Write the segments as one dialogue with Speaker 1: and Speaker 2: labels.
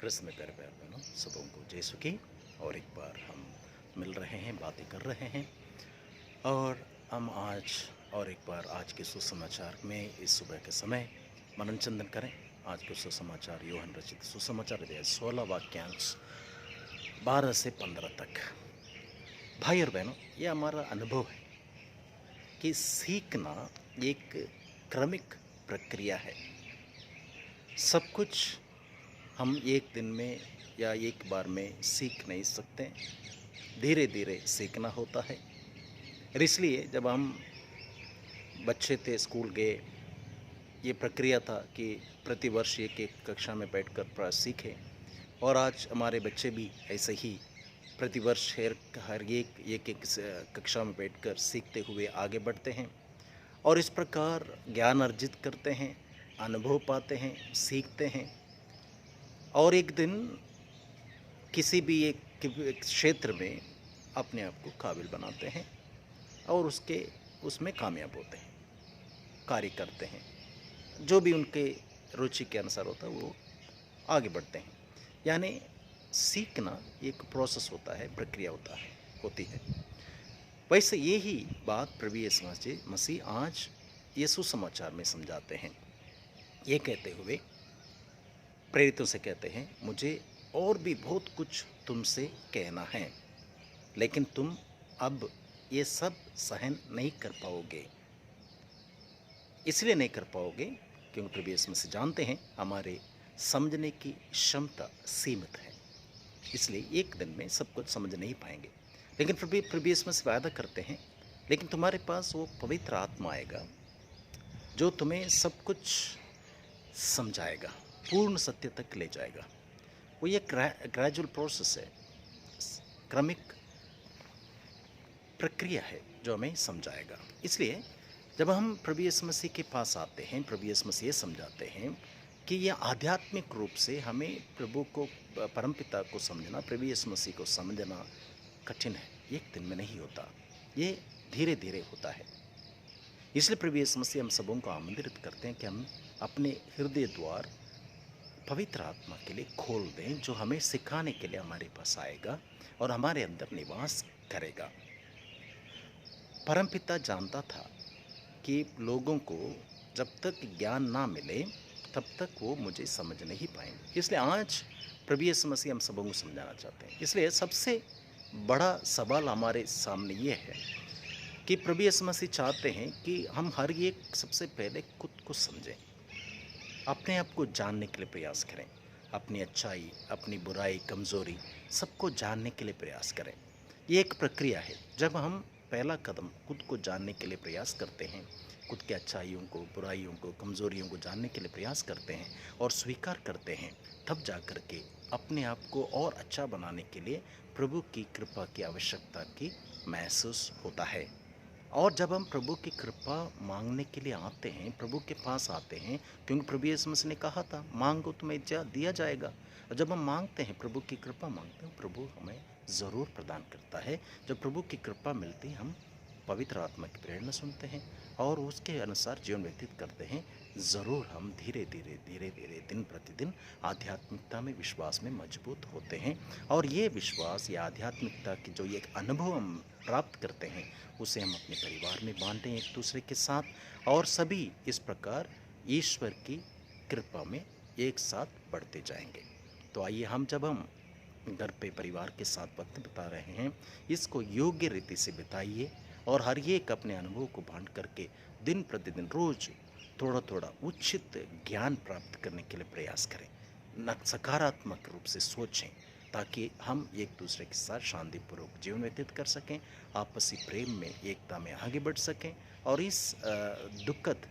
Speaker 1: कृष्ण में प्यारे प्यार बहनों, सबों को जय सुखी। और एक बार हम मिल रहे हैं, बातें कर रहे हैं। और हम आज और एक बार आज के सुसमाचार में इस सुबह के समय मनन करें। आज के सुसमाचार यूहन्ना रचित सुसमाचार अध्याय 16 वाक्यांश 12 से 15 तक। भाई और बहनों, ये हमारा अनुभव है कि सीखना एक क्रमिक प्रक्रिया है। सब कुछ हम एक दिन में या एक बार में सीख नहीं सकते, धीरे धीरे सीखना होता है। और इसलिए जब हम बच्चे थे, स्कूल गए, ये प्रक्रिया था कि प्रतिवर्ष एक एक कक्षा में बैठकर सीखें। और आज हमारे बच्चे भी ऐसे ही प्रतिवर्ष हर एक कक्षा में बैठकर सीखते हुए आगे बढ़ते हैं और इस प्रकार ज्ञान अर्जित करते हैं, अनुभव पाते हैं, सीखते हैं और एक दिन किसी भी एक क्षेत्र में अपने आप को काबिल बनाते हैं और उसमें कामयाब होते हैं, कार्य करते हैं। जो भी उनके रुचि के अनुसार होता है वो आगे बढ़ते हैं। यानी सीखना एक प्रोसेस होता है, प्रक्रिया होती है। वैसे यही बात प्रभु यीशु मसीह आज यीशु समाचार में समझाते हैं। ये कहते हुए प्रेरितों से कहते हैं, मुझे और भी बहुत कुछ तुमसे कहना है, लेकिन तुम अब ये सब सहन नहीं कर पाओगे। इसलिए नहीं कर पाओगे क्योंकि प्रभु यीशु मसीह जानते हैं हमारे समझने की क्षमता सीमित है। इसलिए एक दिन में सब कुछ समझ नहीं पाएंगे। लेकिन प्रभु यीशु मसीह वादा करते हैं, लेकिन तुम्हारे पास वो पवित्र आत्मा आएगा जो तुम्हें सब कुछ समझाएगा, पूर्ण सत्य तक ले जाएगा। वो ये ग्रेजुअल प्रोसेस है, क्रमिक प्रक्रिया है जो हमें समझाएगा। इसलिए जब हम प्रभु यीशु मसीह के पास आते हैं, प्रभु यीशु मसीह ये समझाते हैं कि यह आध्यात्मिक रूप से हमें प्रभु को, परमपिता को समझना, प्रभु यीशु मसीह को समझना कठिन है। एक दिन में नहीं होता, ये धीरे धीरे होता है। इसलिए प्रभु यीशु मसीह हम सबों को आमंत्रित करते हैं कि हम अपने हृदय द्वार पवित्र आत्मा के लिए खोल दें, जो हमें सिखाने के लिए हमारे पास आएगा और हमारे अंदर निवास करेगा। परमपिता जानता था कि लोगों को जब तक ज्ञान ना मिले तब तक वो मुझे समझ नहीं पाएंगे। इसलिए आज प्रभु यीशु मसीह हम सबों को समझाना चाहते हैं। इसलिए सबसे बड़ा सवाल हमारे सामने ये है कि प्रभु यीशु मसीह चाहते हैं कि हम हर एक सबसे पहले खुद को समझें, अपने आप को जानने के लिए प्रयास करें, अपनी अच्छाई, अपनी बुराई, कमज़ोरी सबको जानने के लिए प्रयास करें। ये एक प्रक्रिया है। जब हम पहला कदम खुद को जानने के लिए प्रयास करते हैं, खुद के अच्छाइयों को, बुराइयों को, कमज़ोरियों को जानने के लिए प्रयास करते हैं और स्वीकार करते हैं, तब जा कर के अपने आप को और अच्छा बनाने के लिए प्रभु की कृपा की आवश्यकता की महसूस होता है। और जब हम प्रभु की कृपा मांगने के लिए आते हैं, प्रभु के पास आते हैं, क्योंकि प्रभु यीशु मसीह ने कहा था, मांगो तुम्हें दिया जाएगा। और जब हम मांगते हैं, प्रभु की कृपा मांगते हैं, प्रभु हमें ज़रूर प्रदान करता है। जब प्रभु की कृपा मिलती, हम पवित्र आत्मा की प्रेरणा सुनते हैं और उसके अनुसार जीवन व्यतीत करते हैं, ज़रूर हम धीरे धीरे दिन प्रतिदिन आध्यात्मिकता में, विश्वास में मजबूत होते हैं। और ये विश्वास या आध्यात्मिकता की जो एक अनुभव हम प्राप्त करते हैं, उसे हम अपने परिवार में बांटें एक दूसरे के साथ, और सभी इस प्रकार ईश्वर की कृपा में एक साथ बढ़ते जाएंगे। तो आइए जब हम घर पे परिवार के साथ वक्त बिता रहे हैं, इसको योग्य रीति से बिताइए और हर एक अपने अनुभव को बांट करके दिन प्रतिदिन रोज थोड़ा थोड़ा उचित ज्ञान प्राप्त करने के लिए प्रयास करें। सकारात्मक रूप से सोचें ताकि हम एक दूसरे के साथ शांतिपूर्वक जीवन व्यतीत कर सकें, आपसी प्रेम में, एकता में आगे बढ़ सकें। और इस दुखद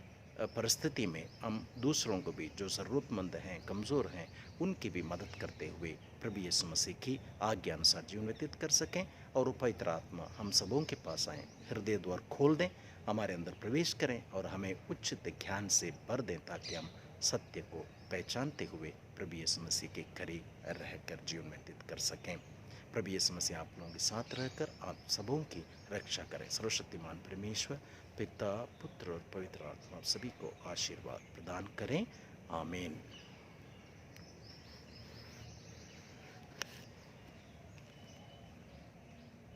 Speaker 1: परिस्थिति में हम दूसरों को भी, जो ज़रूरतमंद हैं, कमज़ोर हैं, उनकी भी मदद करते हुए प्रभु यीशु मसीह की आज्ञा अनुसार जीवन व्यतीत कर सकें। और वो पवित्र आत्मा हम सबों के पास आएँ, हृदय द्वार खोल दें, हमारे अंदर प्रवेश करें और हमें उचित ज्ञान से भर दें, ताकि हम सत्य को पहचानते हुए प्रभु यीशु मसीह के करीब रहकर जीवन व्यतीत कर सकें। प्रभु यीशु मसीह आप लोगों के साथ रहकर आप सबों की रक्षा करें। सर्वशक्तिमान परमेश्वर पिता, पुत्र और पवित्र आत्मा सभी को आशीर्वाद प्रदान करें। आमीन।